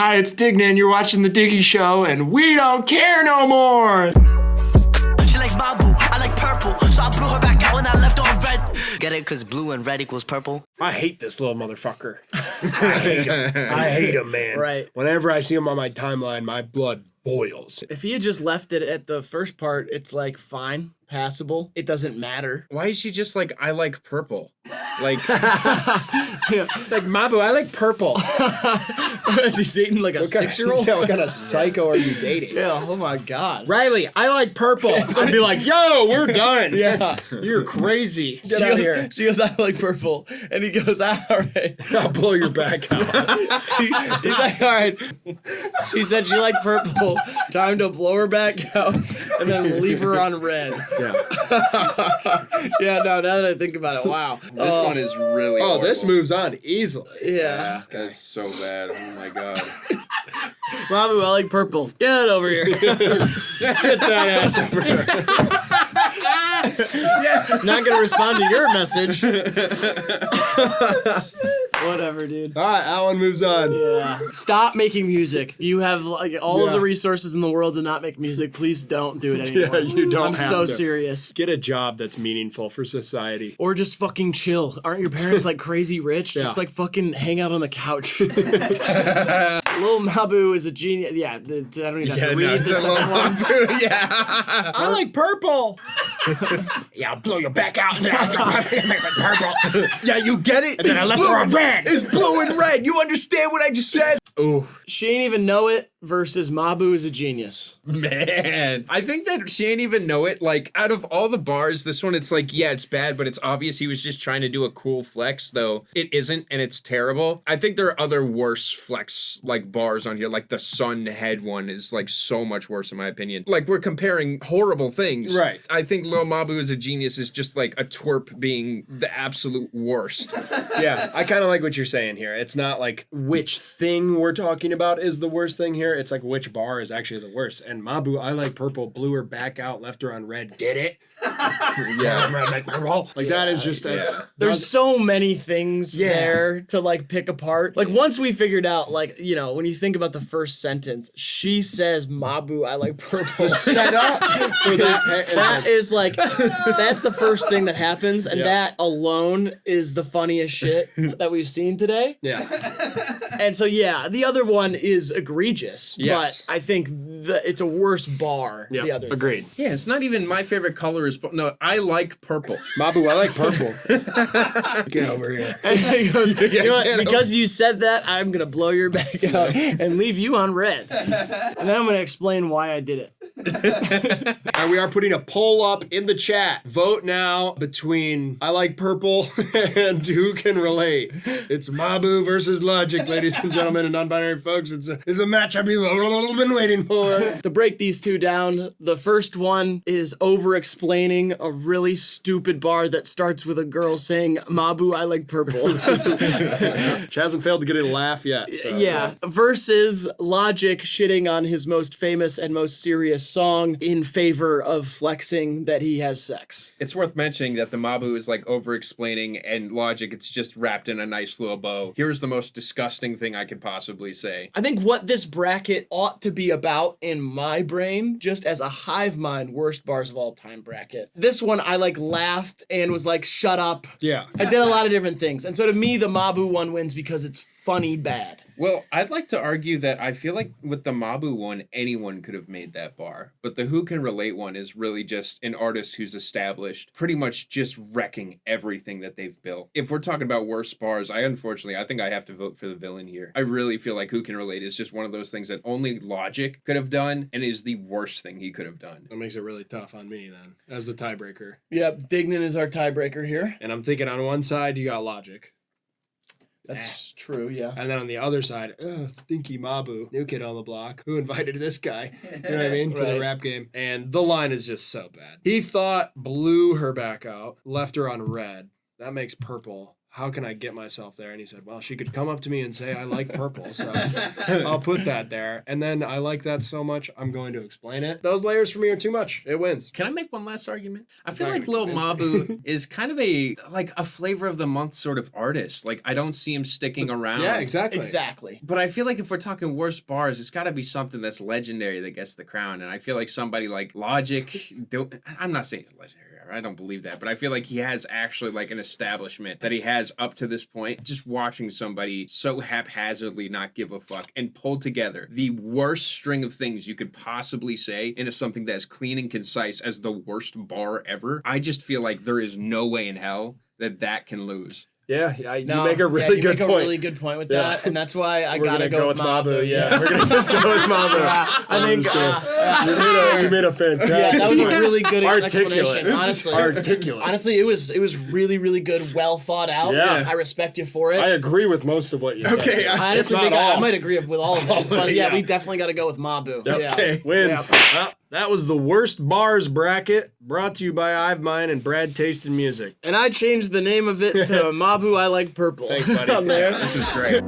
Hi, it's Dignan. You're watching The Diggy Show, and we don't care no more. She like Mabu, I like purple, so I blew her back out and I left on red. Get it? Cause blue and red equals purple. I hate this little motherfucker. I hate him, man. Right. Whenever I see him on my timeline, my blood boils. If he had just left it at the first part, it's like fine, passable. It doesn't matter. Why is she just like, I like purple? Like, It's like, Mabu, I like purple. Is he dating like a 6-year-old? Yeah, what kind of psycho are you dating? Yeah, oh my God. Riley, I like purple. I'd be like, yo, we're done. Yeah. You're crazy. Get She out of goes, here. she goes, I like purple. And he goes, all right. I'll blow your back out. He's like, all right. She said she liked purple. Time to blow her back out and then leave her on red. Yeah. Yeah, no, now that I think about it, wow. this one is really Oh, this horrible. moves on easily. Yeah. That's so bad. Oh my God. Mabu, I like purple. Get over here. Get that ass over here. Not gonna respond to your message. Whatever, dude. All right, that one moves on. Yeah. Stop making music. You have like all of Yeah. the resources in the world to not make music. Please don't do it anymore. Yeah, you don't I'm have so to. serious. Get a job that's meaningful for society. Or just fucking chill. Aren't your parents like crazy rich? Yeah. Just like fucking hang out on the couch. Lil Mabu is a genius. Yeah, I don't even have to read the second one. Yeah. I like purple. Yeah, I'll blow your back out. And then I'll make it purple. Yeah, you get it? And then I left her on red. It's blue and red. You understand what I just said? Ooh, She ain't even know it versus Mabu is a genius. man. I think that she ain't even know it. Like, out of all the bars, this one, it's like, yeah, it's bad, but it's obvious he was just trying to do a cool flex, though it isn't, and it's terrible. I think there are other worse flex, like, bars on here. Like, the sun head one is, like, so much worse, in my opinion. Like, we're comparing horrible things. Right. I think Lil Mabu is a genius is just, like, a twerp being the absolute worst. Yeah, I kind of like what you're saying here. It's not like which thing we're talking about is the worst thing here. It's like which bar is actually the worst. And Mabu, I like purple, blew her back out, left her on red. Get it? Yeah. Like that is just it's There's so many things Yeah. there to like pick apart. Like once we figured out, like, you know, when you think about the first sentence, she says, Mabu, I like purple. set up for this. That is like, that's the first thing that happens. And Yeah. that alone is the funniest shit that we've seen today. Yeah. And so, yeah, the other one is egregious. Yes. But I think it's a worse bar, the Yeah. other thing. Agreed. Yeah, it's not even my favorite color is no, I like purple. Mabu, I like purple. Get over here. And he goes, you know what? get him. Because you said that, I'm going to blow your back out and leave you on red. And then I'm going to explain why I did it. And we are putting a poll up in the chat. Vote now between I like purple and who can relate. It's Mabu versus Logic, ladies and gentlemen, and non-binary folks. It's a match I've been waiting for. To break these two down, the first one is over-explaining a really stupid bar that starts with a girl saying, Mabu, I like purple. She hasn't failed to get a laugh yet. So. Yeah. Versus Logic shitting on his most famous and most serious song in favor of flexing that he has sex. It's worth mentioning that the Mabu is like over-explaining and Logic, it's just wrapped in a nice little bow. Here's the most disgusting thing I could possibly say. I think what this bracket ought to be about in my brain, just as a hive mind worst bars of all time bracket. This one I like laughed and was like, shut up. Yeah. I did a lot of different things. And so to me, the Mabu one wins because it's funny bad. Well, I'd like to argue that I feel like with the Mabu one, anyone could have made that bar. But the Who Can Relate one is really just an artist who's established, pretty much just wrecking everything that they've built. If we're talking about worst bars, I think I have to vote for the villain here. I really feel like Who Can Relate is just one of those things that only Logic could have done and is the worst thing he could have done. That makes it really tough on me then, as the tiebreaker. Yep, Dignan is our tiebreaker here. And I'm thinking on one side, you got Logic. That's true, yeah. And then on the other side, stinky Mabu, new kid on the block. Who invited this guy? You know what I mean? To the Right. rap game. And the line is just so bad. He thought blew her back out, left her on red. That makes purple. how can I get myself there? And he said, well, she could come up to me and say, I like purple. So I'll put that there. And then I like that so much, I'm going to explain it. Those layers for me are too much. It wins. Can I make one last argument? I feel Not like gonna Lil convince Mabu is kind of a flavor of the month sort of artist. Like I don't see him sticking around. Yeah, exactly. Exactly. But I feel like if we're talking worst bars, it's got to be something that's legendary that gets the crown. And I feel like somebody like Logic, I'm not saying he's legendary. I don't believe that, but I feel like he has actually like an establishment that he has up to this point. Just watching somebody so haphazardly not give a fuck and pull together the worst string of things you could possibly say into something that is clean and concise as the worst bar ever. I just feel like there is no way in hell that can lose. Yeah, you No, make a really you good make point. a really good point with that, and that's why I We're gotta gonna go with Mabu. Yeah, we're gonna just go with Mabu. I think you made a fantastic. yeah, that was a really good Articulate. explanation. Honestly, Articulate. honestly, it was really really good, well thought out. Yeah. I respect you for it. I agree with most of what you said. Okay, I honestly If think not I all. might agree with all of it, but yeah, Yeah. we definitely got to go with Mabu. Yep. Yeah. Okay. Wins. Well, that was the worst bars bracket, brought to you by I've Mine and Brad Tasted Music. And I changed the name of it to Mabu I Like Purple. Thanks, buddy. On there. This was great.